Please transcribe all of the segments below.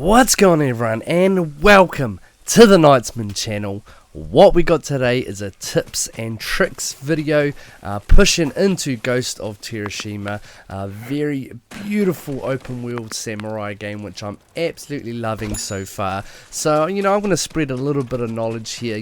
What's going on, everyone, and welcome to the Knightsman Channel. What we got today is a tips and tricks video pushing into Ghost of Tsushima, a very beautiful open world samurai game which I'm absolutely loving so far. So, I'm going to spread a little bit of knowledge here,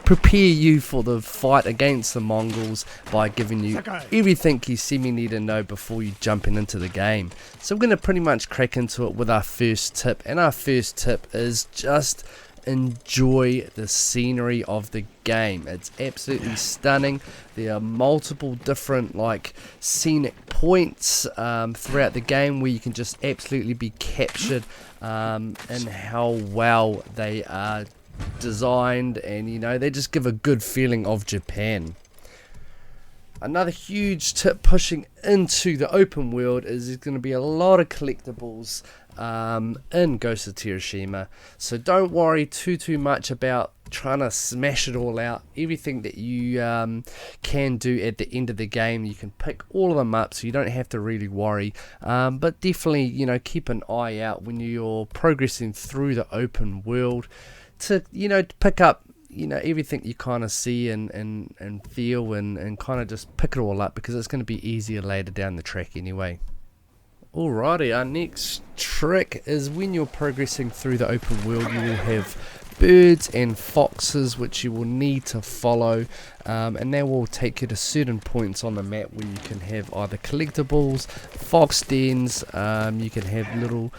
prepare you for the fight against the Mongols by giving you everything you see me need to know before you jumping into the game. So we're going to pretty much crack into it with our first tip, and our first tip is just enjoy the scenery of the game. It's absolutely stunning. There are multiple different scenic points throughout the game where you can just absolutely be captured in how well they are designed, and they just give a good feeling of Japan. Another huge tip pushing into the open world is there's going to be a lot of collectibles in Ghost of Tsushima, so don't worry too much about trying to smash it all out. Everything that you can do at the end of the game, you can pick all of them up, so you don't have to really worry, but definitely keep an eye out when you're progressing through the open world to pick up everything you kind of see and feel and kind of just pick it all up, because it's going to be easier later down the track anyway. Alrighty, our next trick is when you're progressing through the open world, you will have birds and foxes which you will need to follow, and they will take you to certain points on the map where you can have either collectibles, fox dens, you can have little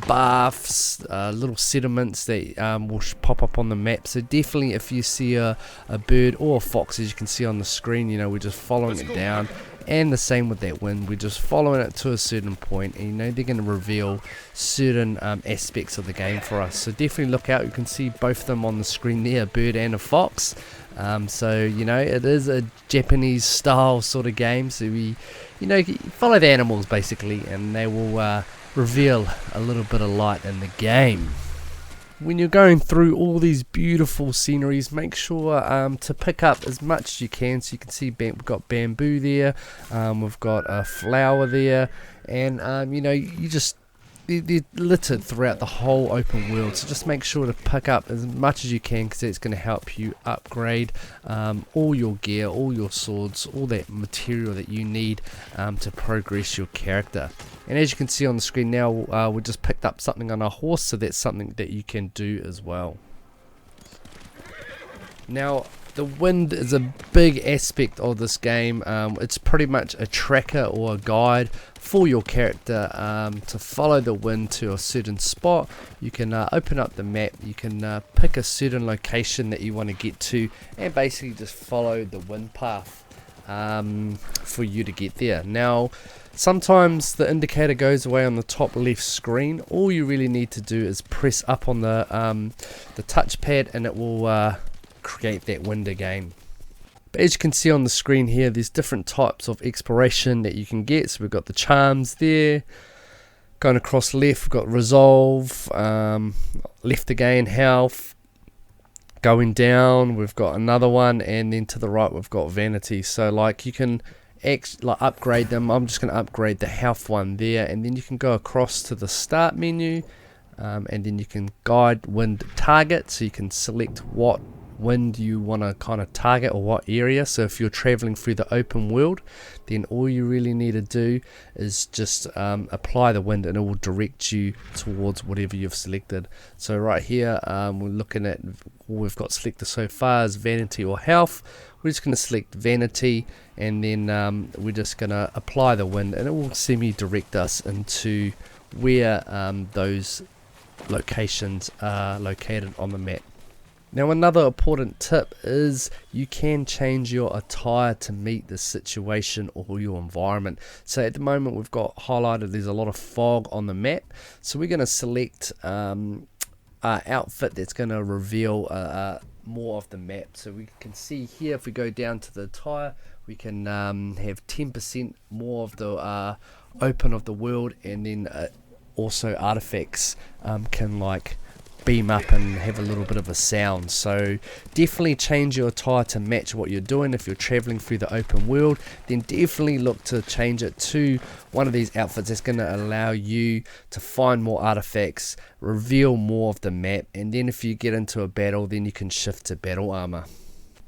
baths, little settlements that will pop up on the map. So definitely if you see a bird or a fox, as you can see on the screen, we're just following it down. And the same with that wind, we're just following it to a certain point, and they're going to reveal certain aspects of the game for us. So definitely look out. You can see both of them on the screen there, a bird and a fox. So it is a Japanese style sort of game, so we follow the animals basically, and they will reveal a little bit of light in the game. When you're going through all these beautiful sceneries, make sure to pick up as much as you can. So you can see we've got bamboo there, we've got a flower there, and they're littered throughout the whole open world. So just make sure to pick up as much as you can, because it's going to help you upgrade all your gear, all your swords, all that material that you need to progress your character. And as you can see on the screen now, we just picked up something on our horse, so that's something that you can do as well. Now, the wind is a big aspect of this game. It's pretty much a tracker or a guide for your character to follow the wind to a certain spot. You can open up the map, you can pick a certain location that you want to get to, and basically just follow the wind path for you to get there. Now, sometimes the indicator goes away on the top left screen. All you really need to do is press up on the touchpad, and it will create that wind again. But as you can see on the screen here, there's different types of exploration that you can get. So we've got the charms there. Going across left, we've got resolve, left again, health. Going down, we've got another one, and then to the right we've got vanity. So you can upgrade them. I'm just going to upgrade the health one there, and then you can go across to the start menu, and then you can guide wind target, so you can select what wind you want to kind of target or what area. So if you're traveling through the open world, then all you really need to do is just apply the wind, and it will direct you towards whatever you've selected. So right here, we're looking at all we've got selected so far is vanity or health. We're just going to select vanity, and then we're just going to apply the wind, and it will semi-direct us into where those locations are located on the map. Now, another important tip is you can change your attire to meet the situation or your environment. So at the moment we've got highlighted there's a lot of fog on the map, so we're going to select our outfit that's going to reveal more of the map. So we can see here, if we go down to the attire, we can have 10% more of the open of the world, and then also artifacts can beam up and have a little bit of a sound. So definitely change your attire to match what you're doing. If you're traveling through the open world, then definitely look to change it to one of these outfits that's going to allow you to find more artifacts, reveal more of the map, and then if you get into a battle, then you can shift to battle armor.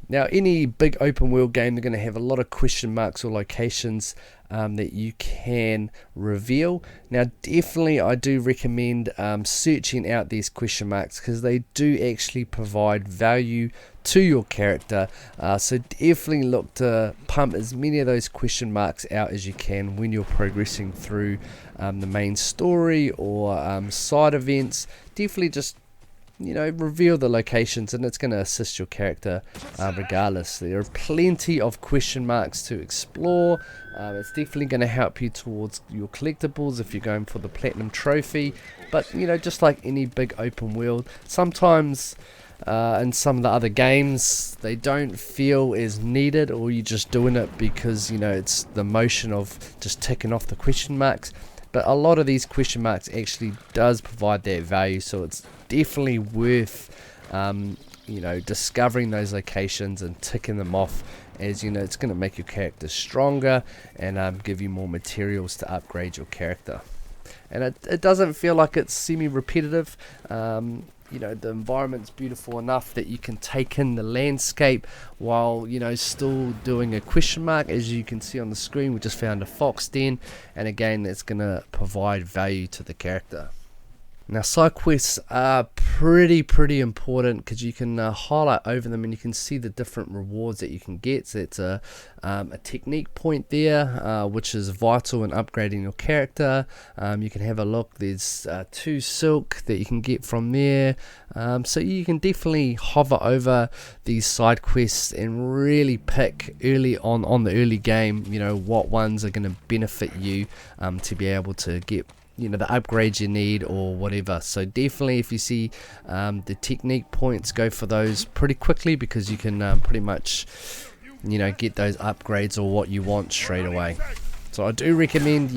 Now, any big open world game, they're going to have a lot of question marks or locations that you can reveal. Now, definitely I do recommend searching out these question marks, because they do actually provide value to your character. So definitely look to pump as many of those question marks out as you can when you're progressing through the main story or side events. Definitely just reveal the locations, and it's going to assist your character regardless. There are plenty of question marks to explore. It's definitely going to help you towards your collectibles if you're going for the platinum trophy. But just like any big open world, sometimes in some of the other games they don't feel as needed, or you're just doing it because it's the motion of just ticking off the question marks. But a lot of these question marks actually does provide that value, so it's definitely worth discovering those locations and ticking them off, as it's going to make your character stronger and give you more materials to upgrade your character. And it doesn't feel like it's semi-repetitive. The environment's beautiful enough that you can take in the landscape while still doing a question mark. As you can see on the screen, we just found a fox den, and again that's going to provide value to the character. Now, side quests are pretty important, because you can highlight over them and you can see the different rewards that you can get. So it's a technique point there, which is vital in upgrading your character. You can have a look. There's 2 silk that you can get from there. So you can definitely hover over these side quests and really pick early on the early game, what ones are going to benefit you to be able to get the upgrades you need or whatever. So definitely, if you see the technique points, go for those pretty quickly, because you can pretty much get those upgrades or what you want straight away. So I do recommend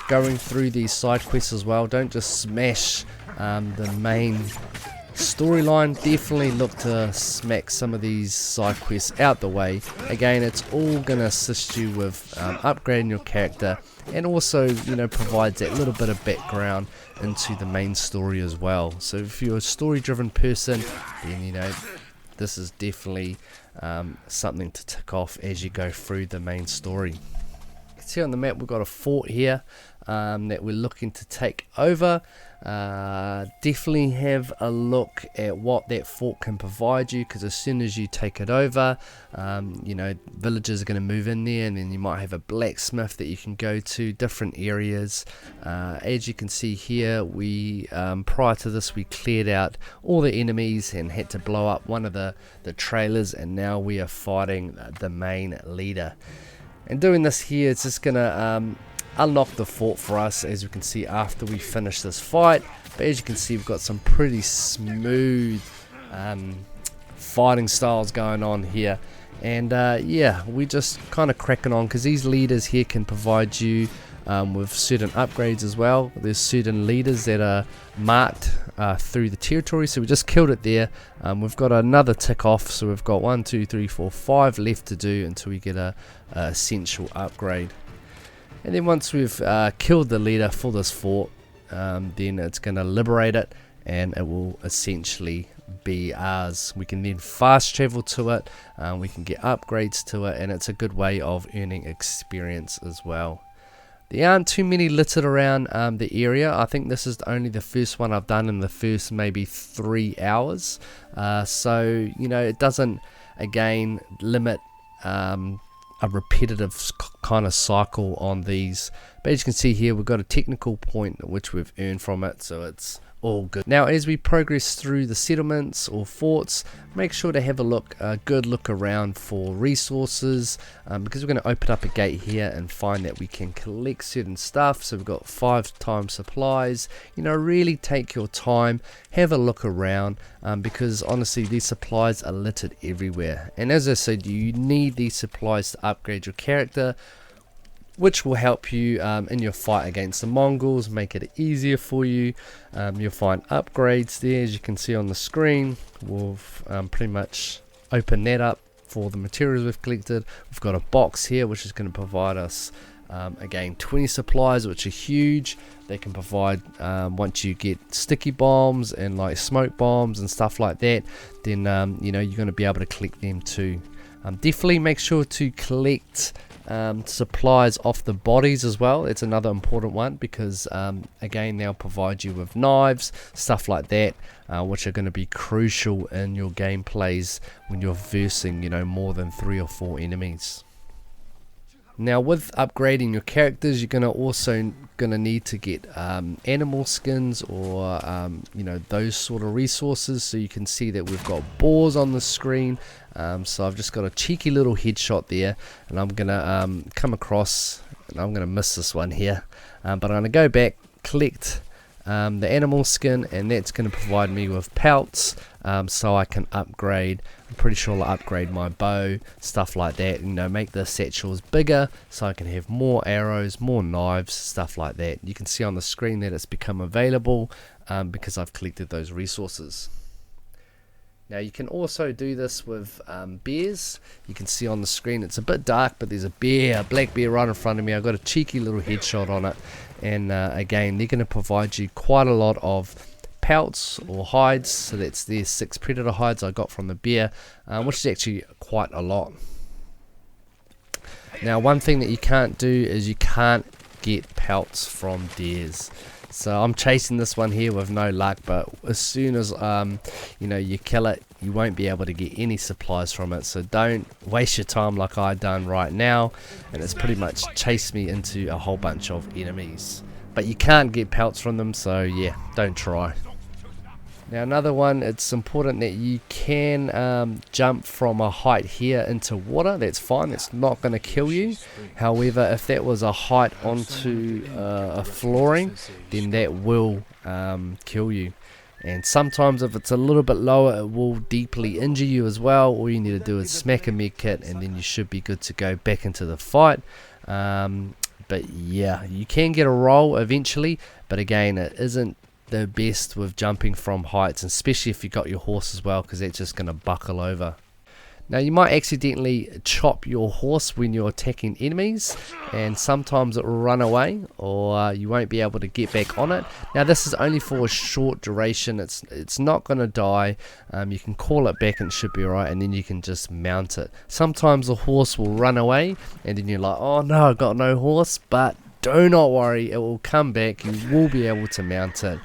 going through these side quests as well. Don't just smash the main storyline. Definitely look to smack some of these side quests out the way. Again, it's all going to assist you with upgrading your character, and also provides that little bit of background into the main story as well. So if you're a story driven person, then this is definitely something to tick off as you go through the main story. You can see on the map we've got a fort here that we're looking to take over. Definitely have a look at what that fort can provide you, because as soon as you take it over, villagers are going to move in there, and then you might have a blacksmith that you can go to, different areas. As you can see here, we prior to this we cleared out all the enemies and had to blow up one of the trailers, and now we are fighting the main leader. And doing this here, it's just going to unlock the fort for us, as we can see after we finish this fight. But as you can see, we've got some pretty smooth fighting styles going on here, and yeah, we just kind of cracking on, because these leaders here can provide you with certain upgrades as well. There's certain leaders that are marked through the territory, so we just killed it there. We've got another tick off, so we've got 1, 2, 3, 4, 5 left to do until we get a essential upgrade. And then once we've killed the leader for this fort, then it's going to liberate it, and it will essentially be ours. We can then fast travel to it, we can get upgrades to it, and it's a good way of earning experience as well. There aren't too many littered around the area. I think this is only the first one I've done in the first maybe 3 hours. So it doesn't again limit a repetitive kind of cycle on these. But as you can see here, we've got a technical point which we've earned from it, so it's all good. Now, as we progress through the settlements or forts, make sure to have a good look around for resources, because we're going to open up a gate here and find that we can collect certain stuff. So we've got 5 times supplies. Really take your time, have a look around, because honestly these supplies are littered everywhere, and as I said, you need these supplies to upgrade your character. which will help you in your fight against the Mongols, make it easier for you. You'll find upgrades there, as you can see on the screen. We'll pretty much open that up for the materials we've collected. We've got a box here which is going to provide us again 20 supplies, which are huge. They can provide once you get sticky bombs and like smoke bombs and stuff like that, then you know, you're going to be able to collect them too. Definitely make sure to collect supplies off the bodies as well. It's another important one, because again, they'll provide you with knives, stuff like that, which are going to be crucial in your gameplays when you're versing, you know, more than 3 or 4 enemies. Now, with upgrading your characters, you're also gonna need to get animal skins, or you know, those sort of resources. So you can see that we've got boars on the screen. So I've just got a cheeky little headshot there, and I'm gonna come across, and I'm gonna miss this one here, but I'm gonna go back, collect the animal skin, and that's going to provide me with pelts, so I can upgrade. I'm pretty sure I'll upgrade my bow, stuff like that, you know, make the satchels bigger so I can have more arrows, more knives, stuff like that. You can see on the screen that it's become available because I've collected those resources. Now you can also do this with bears. You can see on the screen it's a bit dark, but there's a bear, a black bear right in front of me. I've got a cheeky little headshot on it, and again, they're going to provide you quite a lot of pelts or hides. So that's the 6 predator hides I got from the bear, which is actually quite a lot. Now, one thing that you can't do is you can't get pelts from deers. So I'm chasing this one here with no luck, but as soon as you know, you kill it, you won't be able to get any supplies from it. So don't waste your time like I done right now, and it's pretty much chased me into a whole bunch of enemies. But you can't get pelts from them, so yeah, don't try. Now, another one, it's important that you can jump from a height here into water. That's fine, it's not going to kill you. However, if that was a height onto a flooring, then that will kill you. And sometimes if it's a little bit lower, it will deeply injure you as well. All you need to do is smack a med kit, and then you should be good to go back into the fight. But yeah, you can get a roll eventually, but again, it isn't the best with jumping from heights, especially if you got your horse as well, because that's just going to buckle over. Now, you might accidentally chop your horse when you're attacking enemies, and sometimes it will run away, or you won't be able to get back on it. Now, this is only for a short duration. It's not going to die. You can call it back and it should be alright, and then you can just mount it. Sometimes the horse will run away, and then you're like, oh no, I got no horse, but do not worry, it will come back. You will be able to mount it.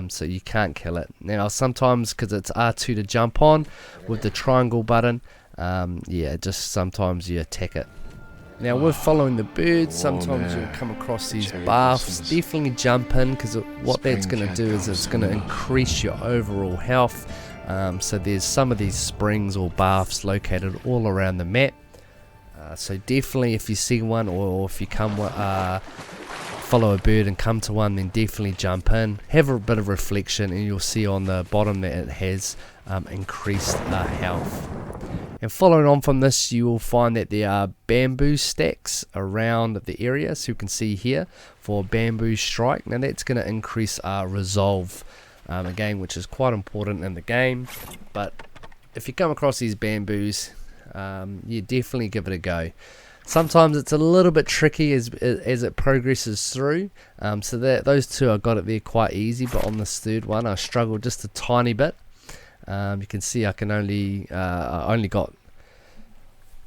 So you can't kill it. Now, sometimes, because it's R2 to jump on with the triangle button, yeah, just sometimes you attack it. Now, with following the birds, sometimes you'll come across these baths. Definitely jump in, because what that's going to do is it's going to increase your overall health. So there's some of these springs or baths located all around the map. So definitely, if you see one, or if you come follow a bird and come to one, then definitely jump in, have a bit of reflection, and you'll see on the bottom that it has increased health. And following on from this, you will find that there are bamboo stacks around the area, so you can see here for bamboo strike. Now that's going to increase our resolve again, which is quite important in the game. But if you come across these bamboos, you definitely give it a go. Sometimes it's a little bit tricky as it progresses through, so those two I got it there quite easy, but on this third one I struggled just a tiny bit. You can see I only got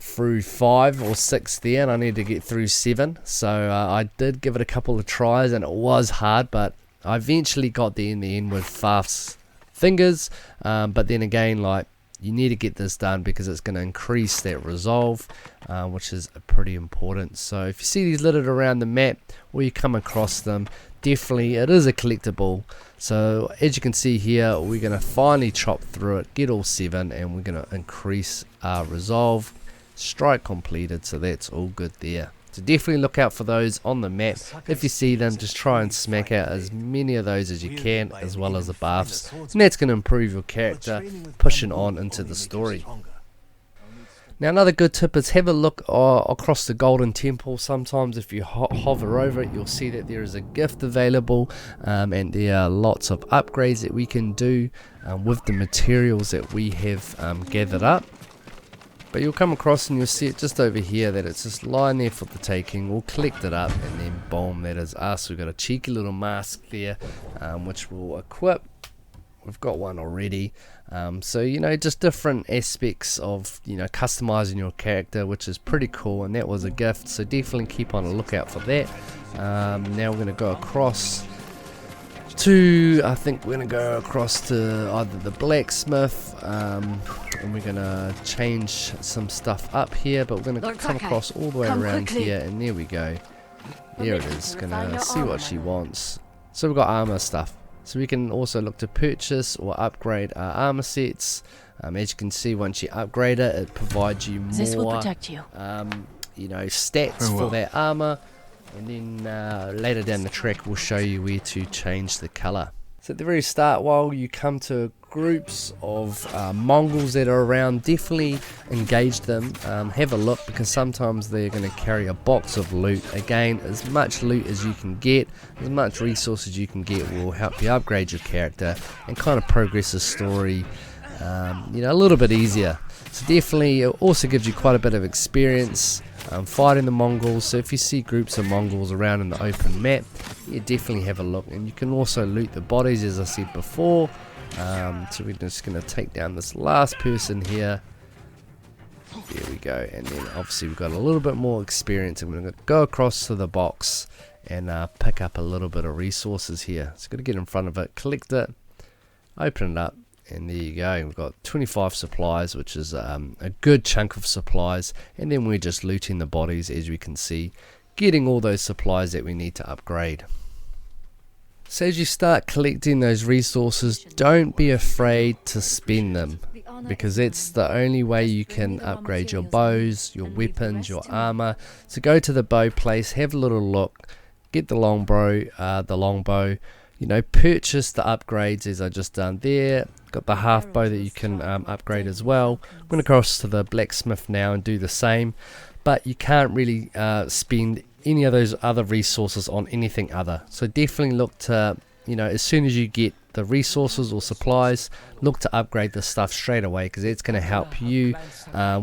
through 5 or 6 there, and I need to get through 7, so I did give it a couple of tries, and it was hard, but I eventually got there in the end with fast fingers. But then again, like, you need to get this done because it's going to increase that resolve, which is pretty important. So if you see these littered around the map, or you come across them, definitely it is a collectible. So as you can see here, we're going to finally chop through it, get all 7, and we're going to increase our resolve. Strike completed, so that's all good there. So definitely look out for those on the map. If you see them, just try and smack out as many of those as you can, as well as the buffs, and that's going to improve your character pushing on into the story. Now another good tip is have a look across the Golden Temple. Sometimes if you hover over it, you'll see that there is a gift available, and there are lots of upgrades that we can do with the materials that we have gathered up. But you'll come across and you'll see it just over here that it's just lying there for the taking. We'll collect it up and then boom, that is us. We've got a cheeky little mask there, which we'll equip. We've got one already. So you know, just different aspects of, you know, customizing your character, which is pretty cool, and that was a gift, so definitely keep on a lookout for that. Now we're going to go across to, I think we're going to go across to either the blacksmith, and we're going to change some stuff up here, but we're going to come across all the way around here, and there we go. There it is. Going to see what she wants. So we've got armor stuff. So we can also look to purchase or upgrade our armor sets. As you can see, once you upgrade it, it provides you more, you know, stats for that armor. And then later down the track, we'll show you where to change the color. So at the very start, while you come to groups of Mongols that are around, definitely engage them. Have a look, because sometimes they're going to carry a box of loot. Again, as much loot as you can get, as much resources you can get, will help you upgrade your character and kind of progress the story, you know, a little bit easier. So definitely, it also gives you quite a bit of experience fighting the Mongols. So if you see groups of Mongols around in the open map, yeah, definitely have a look. And you can also loot the bodies, as I said before. So we're just going to take down this last person here. There we go. And then obviously we've got a little bit more experience, and we're going to go across to the box and pick up a little bit of resources here. So got to get in front of it, collect it, open it up, and there you go. We've got 25 supplies, which is a good chunk of supplies, and then we're just looting the bodies, as we can see, getting all those supplies that we need to upgrade. So as you start collecting those resources, don't be afraid to spend them, because it's the only way you can upgrade your bows, your weapons, your armor. So go to the bow place, have a little look, get the longbow, you know, purchase the upgrades as I just done there. Got the half bow that you can upgrade as well. I'm going to cross to the blacksmith now and do the same, but you can't really spend any of those other resources on anything other. So definitely look to, you know, as soon as you get the resources or supplies, look to upgrade the stuff straight away, because it's going to help you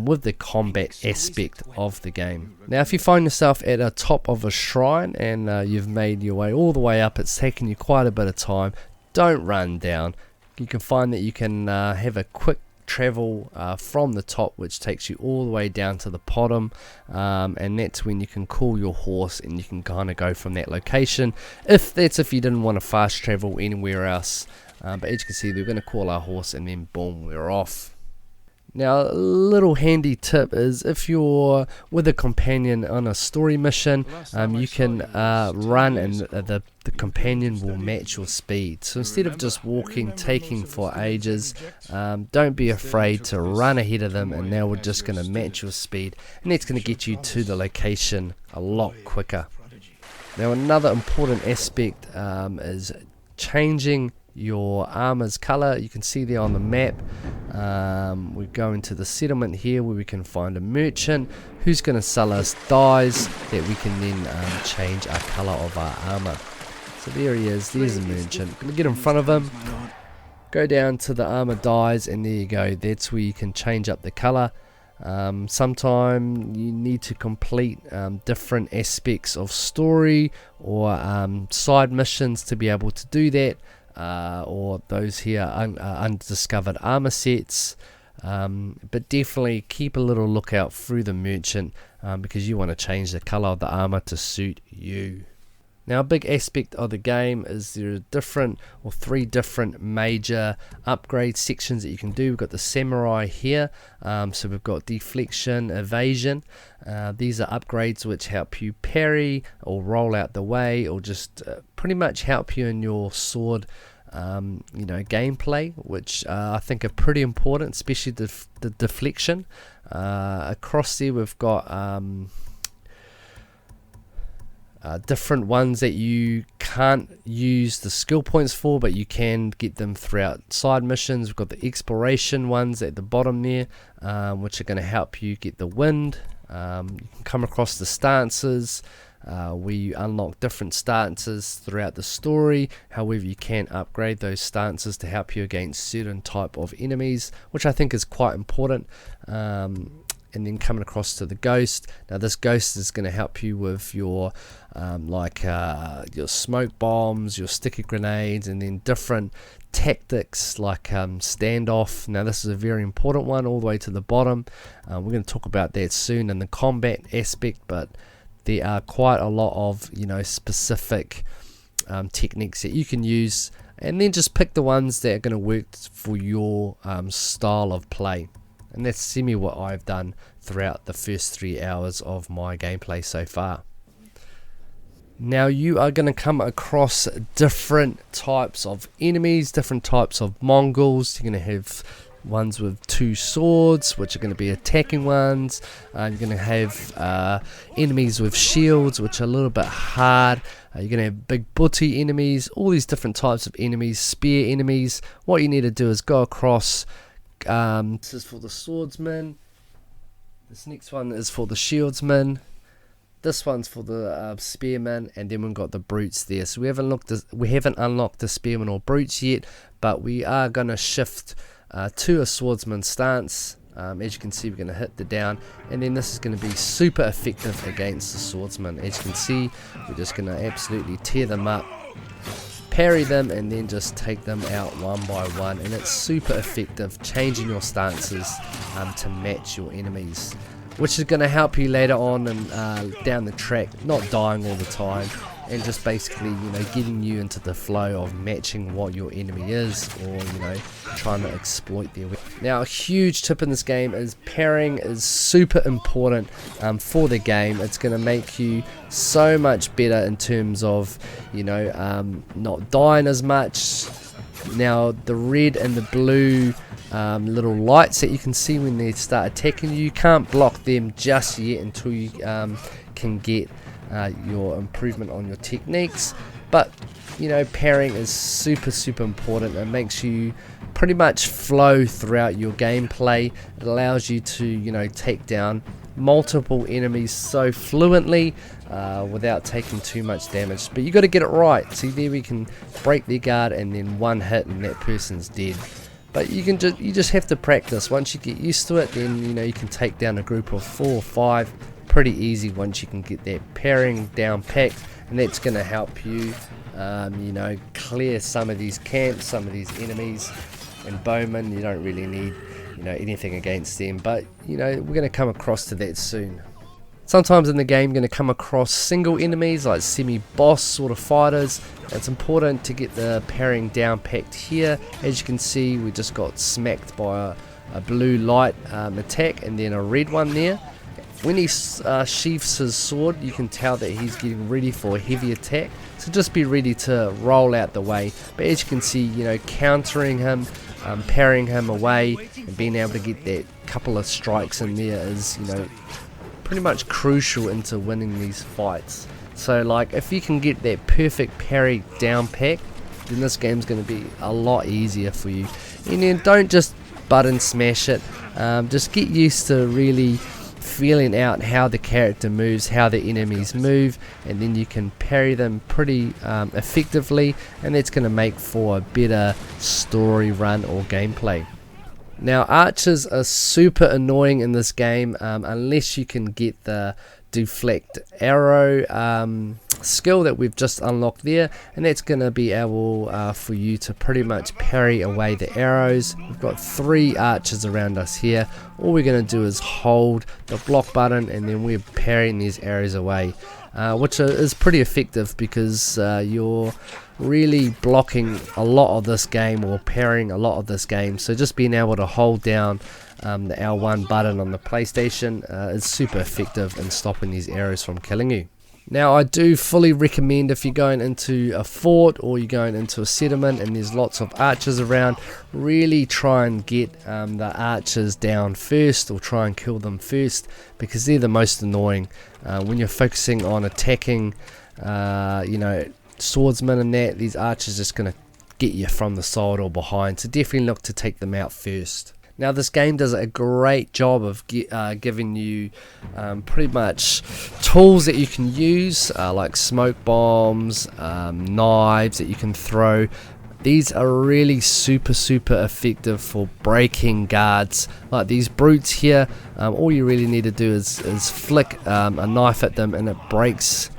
with the combat aspect of the game. Now if you find yourself at the top of a shrine and you've made your way all the way up, it's taken you quite a bit of time, don't run down. You can find that you can have a quick travel from the top, which takes you all the way down to the bottom, and that's when you can call your horse and you can kind of go from that location, if you didn't want to fast travel anywhere else. But as you can see, we're going to call our horse and then boom, we're off. Now a little handy tip is, if you're with a companion on a story mission, you can run, and the companion will match your speed. So instead of just walking, taking for ages, don't be afraid to run ahead of them, and now we're just going to match your speed, and that's going to get you to the location a lot quicker. Now another important aspect is changing your armor's color. You can see there on the map, we go into the settlement here, where we can find a merchant who's going to sell us dyes that we can then change our color of our armor. So there he is, there's a merchant. Going to get in front of him, go down to the armor dyes, and there you go, that's where you can change up the color. Sometime you need to complete different aspects of story or side missions to be able to do that. Or those here undiscovered armor sets, but definitely keep a little lookout through the merchant, because you want to change the color of the armor to suit you. Now a big aspect of the game is there are 3 different major upgrade sections that you can do. We've got the samurai here, so we've got deflection, evasion. These are upgrades which help you parry or roll out the way, or just pretty much help you in your sword you know, gameplay, which I think are pretty important, especially the deflection. Across there we've got different ones that you can't use the skill points for, but you can get them throughout side missions. We've got the exploration ones at the bottom there, which are going to help you get the wind. You can come across the stances, where you unlock different stances throughout the story. However, you can upgrade those stances to help you against certain type of enemies, which I think is quite important. And then coming across to the ghost. Now this ghost is going to help you with your your smoke bombs, your sticky grenades, and then different tactics like standoff. Now this is a very important one all the way to the bottom. We're going to talk about that soon in the combat aspect, but there are quite a lot of specific techniques that you can use, and then just pick the ones that are going to work for your style of play. And that's semi what I've done throughout the first 3 hours of my gameplay so far. Now you are going to come across different types of enemies, different types of Mongols. You're going to have ones with 2 swords, which are going to be attacking ones. You're going to have enemies with shields, which are a little bit hard. You're going to have big booty enemies, all these different types of enemies, spear enemies. What you need to do is go across. This is for the swordsman. This next one is for the shieldsman. This one's for the spearman, and then we've got the brutes there. So we haven't unlocked the spearman or brutes yet, but we are going to shift to a swordsman stance. As you can see, we're going to hit the down, and then this is going to be super effective against the swordsman. As you can see, we're just going to absolutely tear them up, parry them, and then just take them out one by one. And it's super effective, changing your stances to match your enemies, which is going to help you later on and down the track, not dying all the time, and just basically getting you into the flow of matching what your enemy is, or trying to exploit their weakness. Now, a huge tip in this game is parrying is super important for the game. It's going to make you so much better in terms of not dying as much. Now the red and the blue little lights that you can see when they start attacking you, you can't block them just yet until you can get your improvement on your techniques. But parrying is super important. It makes you pretty much flow throughout your gameplay. It allows you to take down multiple enemies so fluently without taking too much damage. But you got to get it right. See there, we can break their guard and then one hit and that person's dead. But you just have to practice. Once you get used to it, then you can take down a group of 4 or 5 pretty easy once you can get that parrying down packed, and that's going to help you clear some of these camps, some of these enemies. And bowmen, you don't really need anything against them, but we're going to come across to that soon. Sometimes in the game, you're going to come across single enemies like semi-boss sort of fighters. It's important to get the parrying down packed here. As you can see, we just got smacked by a blue light attack and then a red one there. When he sheaths his sword, you can tell that he's getting ready for a heavy attack, so just be ready to roll out the way. But as you can see, countering him, parrying him away, and being able to get that couple of strikes in there is pretty much crucial into winning these fights. So like, if you can get that perfect parry down pack, then this game's going to be a lot easier for you. And then don't just button smash it, just get used to really feeling out how the character moves, how the enemies move, and then you can parry them pretty effectively, and that's going to make for a better story run or gameplay. Now, archers are super annoying in this game unless you can get the deflect arrow skill that we've just unlocked there, and that's going to be able for you to pretty much parry away the arrows. We've got 3 archers around us here. All we're going to do is hold the block button, and then we're parrying these arrows away, which is pretty effective because you're really blocking a lot of this game, or parrying a lot of this game. So just being able to hold down the L1 button on the PlayStation is super effective in stopping these arrows from killing you. Now, I do fully recommend, if you're going into a fort or you're going into a settlement and there's lots of archers around, really try and get the archers down first, or try and kill them first, because they're the most annoying. When you're focusing on attacking you know, swordsmen and that, these archers just going to get you from the side or behind, so definitely look to take them out first. Now this game does a great job of giving you pretty much tools that you can use, like smoke bombs, knives that you can throw. These are really super effective for breaking guards like these brutes here. All you really need to do is flick a knife at them and it breaks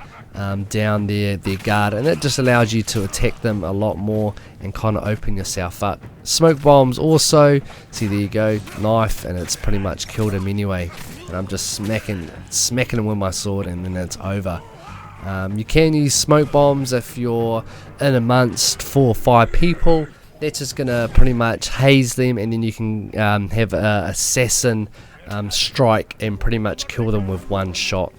down their guard, and it just allows you to attack them a lot more and kind of open yourself up. Smoke bombs also, see, there you go, knife, and it's pretty much killed him anyway, and I'm just smacking him with my sword and then it's over. You can use smoke bombs if you're in amongst 4 or 5 people. That's just gonna pretty much haze them, and then you can have an assassin strike and pretty much kill them with one shot.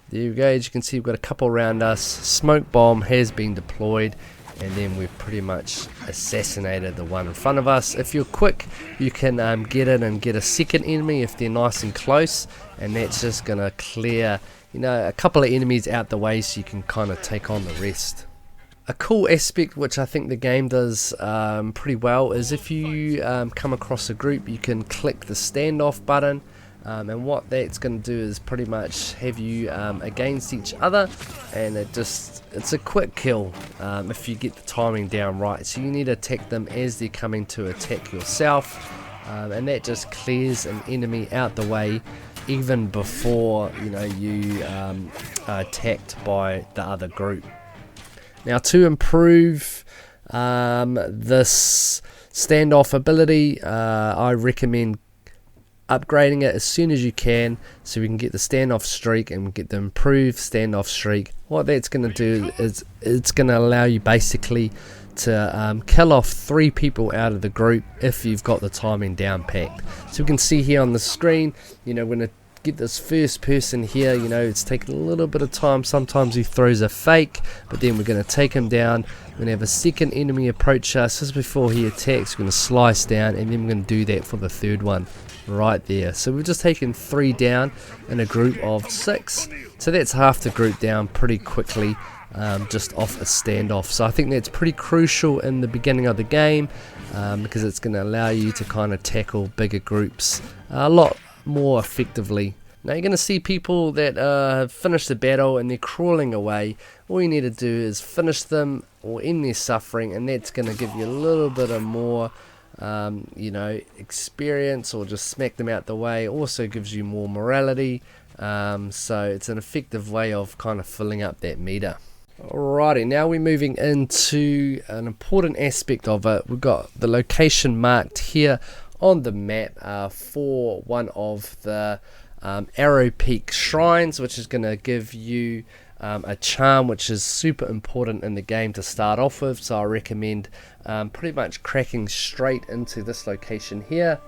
There you go, as you can see, we've got a couple around us. Smoke bomb has been deployed, and then we've pretty much assassinated the one in front of us. If you're quick, you can get in and get a second enemy if they're nice and close, and that's just going to clear, you know, a couple of enemies out the way so you can kind of take on the rest. A cool aspect which I think the game does pretty well is if you come across a group, you can click the standoff button. And what that's going to do is pretty much have you against each other, and it's a quick kill if you get the timing down right. So you need to attack them as they're coming to attack yourself, and that just clears an enemy out the way even before, you know, you are attacked by the other group. Now, to improve this standoff ability, I recommend upgrading it as soon as you can, so we can get the standoff streak and get the improved standoff streak. What that's going to do is it's going to allow you basically to kill off 3 people out of the group if you've got the timing down packed. So we can see here on the screen, you know, when it get this first person here, you know, it's taking a little bit of time. Sometimes he throws a fake, but then we're going to take him down. We're going to have a second enemy approach us just before he attacks. We're going to slice down, and then we're going to do that for the third one right there. So we've just taken 3 down in a group of 6, so that's half the group down pretty quickly, just off a standoff. So I think that's pretty crucial in the beginning of the game, because it's going to allow you to kind of tackle bigger groups a lot more effectively. Now you're going to see people that have finished the battle and they're crawling away. All you need to do is finish them or end their suffering, and that's going to give you a little bit of more you know, experience, or just smack them out the way. Also gives you more morality, so it's an effective way of kind of filling up that meter. Alrighty, now we're moving into an important aspect of it. We've got the location marked here on the map for one of the Arrow Peak shrines, which is going to give you a charm which is super important in the game to start off with. So I recommend pretty much cracking straight into this location here,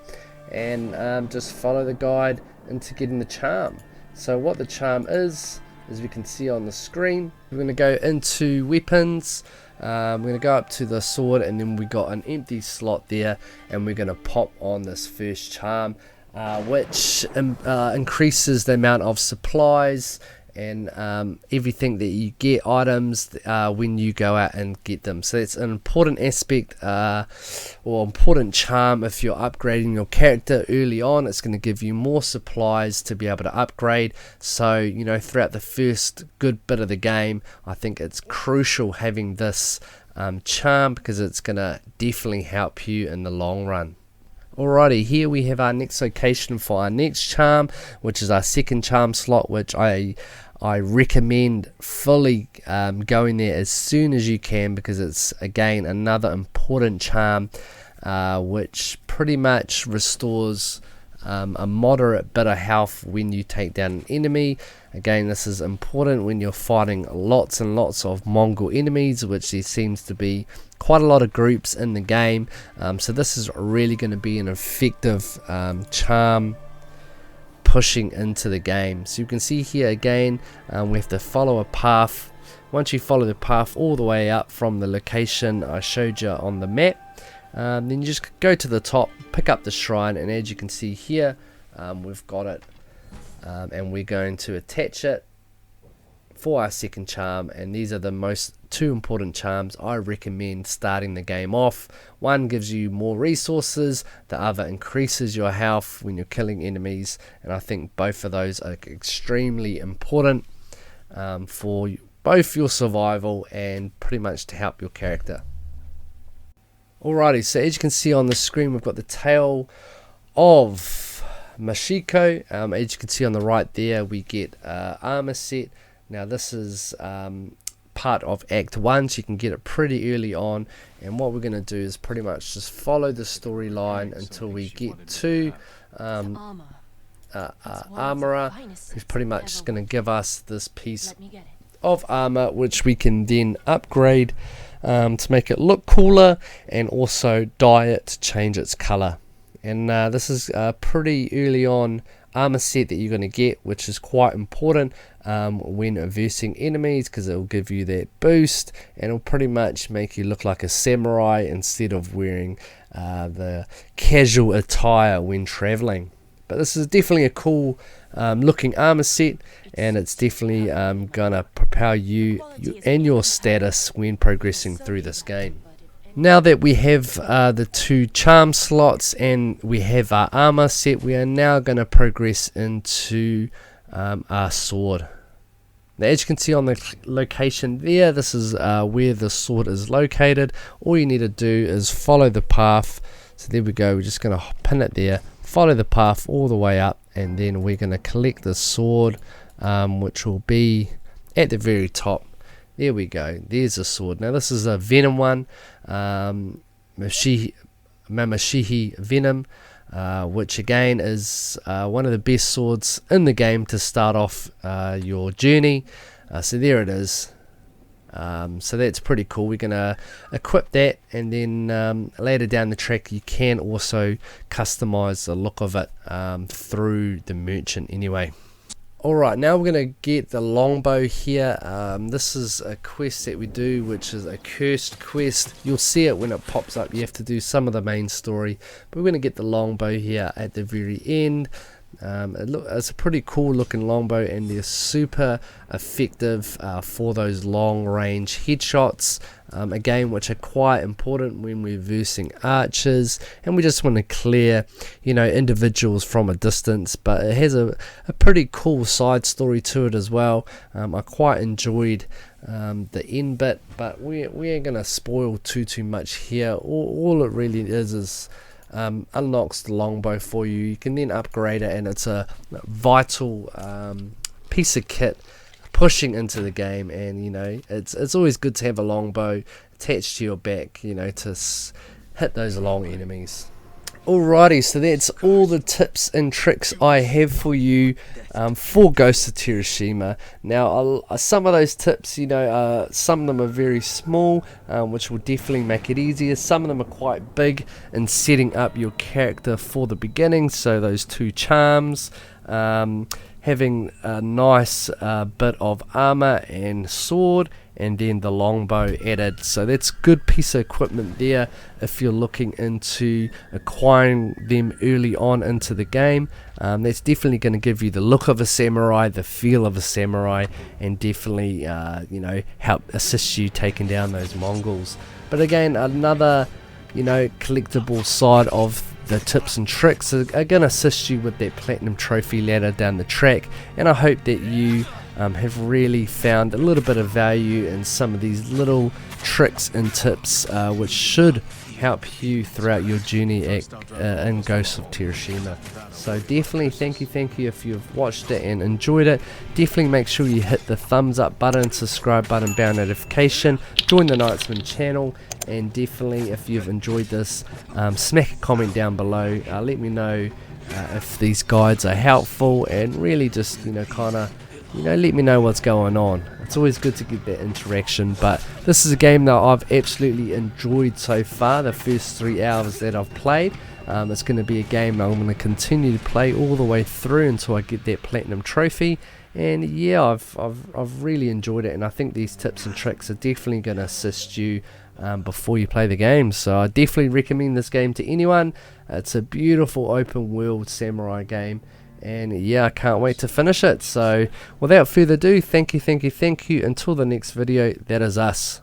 and just follow the guide into getting the charm. So what the charm is, as we can see on the screen, we're going to go into weapons. We're going to go up to the sword, and then we got an empty slot there, and we're going to pop on this first charm, which increases the amount of supplies and everything that you get, items, when you go out and get them. So it's an important aspect, or important charm if you're upgrading your character early on. It's going to give you more supplies to be able to upgrade. So, you know, throughout the first good bit of the game, I think it's crucial having this charm, because it's going to definitely help you in the long run. Alrighty, here we have our next location for our next charm, which is our second charm slot, which I recommend fully going there as soon as you can, because it's again another important charm which pretty much restores a moderate bit of health when you take down an enemy. Again, this is important when you're fighting lots and lots of Mongol enemies, which there seems to be quite a lot of groups in the game. So this is really going to be an effective charm pushing into the game. So you can see here again, we have to follow a path. Once you follow the path all the way up from the location I showed you on the map, then you just go to the top, pick up the shrine, and as you can see here, we've got it, and we're going to attach it for our second charm, and these are the most two important charms I recommend starting the game off. One gives you more resources, the other increases your health when you're killing enemies, and I think both of those are extremely important for both your survival and pretty much to help your character. Alrighty, so as you can see on the screen, we've got the tail of Mashiko. As you can see on the right there, we get armor set. Now this is part of Act 1, so you can get it pretty early on, and what we're going to do is pretty much just follow the storyline until we get to AMROR, who's pretty much just going to give us this piece of armor, which we can then upgrade to make it look cooler, and also dye it to change its color. And this is a pretty early on armor set that you're going to get, which is quite important when versing enemies, because it will give you that boost, and it'll pretty much make you look like a samurai instead of wearing the casual attire when traveling. But this is definitely a cool looking armor set, and it's definitely gonna propel you and your status when progressing through this game. Now that we have the two charm slots and we have our armor set, we are now going to progress into our sword. Now, as you can see on the location there, this is where the sword is located. All you need to do is follow the path. So there we go, we're just going to pin it there, follow the path all the way up, and then we're going to collect the sword, which will be at the very top. There we go, there's a sword. Now this is a venom one, Mamashihhi Venom, which again is one of the best swords in the game to start off your journey. So there it is. So that's pretty cool. We're going to equip that, and then later down the track you can also customize the look of it through the merchant anyway. Alright, now we're going to get the longbow here. This is a quest that we do, which is a cursed quest. You'll see it when it pops up. You have to do some of the main story, but we're going to get the longbow here at the very end. It's a pretty cool looking longbow, and they're super effective for those long range headshots, again, which are quite important when we're versing archers and we just want to clear, you know, individuals from a distance. But it has a pretty cool side story to it as well. I quite enjoyed the end bit, but we ain't gonna spoil too much here. All it really is unlocks the longbow for you. You can then upgrade it, and it's a vital piece of kit pushing into the game. And you know, it's always good to have a longbow attached to your back, you know, to hit those long enemies. Alrighty, so that's all the tips and tricks I have for you for Ghost of Tsushima. Now, some of those tips, you know, some of them are very small, which will definitely make it easier. Some of them are quite big in setting up your character for the beginning. So those two charms, having a nice bit of armor and sword, and then the longbow added. So that's good piece of equipment there if you're looking into acquiring them early on into the game. That's definitely going to give you the look of a samurai, the feel of a samurai, and definitely you know, help assist you taking down those Mongols. But again, another, you know, collectible side of the tips and tricks are going to assist you with that platinum trophy ladder down the track, and I hope that you have really found a little bit of value in some of these little tricks and tips, which should help you throughout your journey in Ghost of Tsushima. So definitely thank you if you've watched it and enjoyed it. Definitely make sure you hit the thumbs up button, subscribe button, bell notification, join the Knightsman channel, and definitely if you've enjoyed this, smack a comment down below. Let me know if these guides are helpful, and really just, you know, kind of, you know, let me know what's going on. It's always good to get that interaction. But this is a game that I've absolutely enjoyed so far, the first 3 hours that I've played. It's going to be a game I'm going to continue to play all the way through until I get that platinum trophy. And yeah, I've really enjoyed it, and I think these tips and tricks are definitely going to assist you before you play the game. So I definitely recommend this game to anyone. It's a beautiful open world samurai game, and yeah, I can't wait to finish it. So without further ado, thank you. Until the next video, that is us.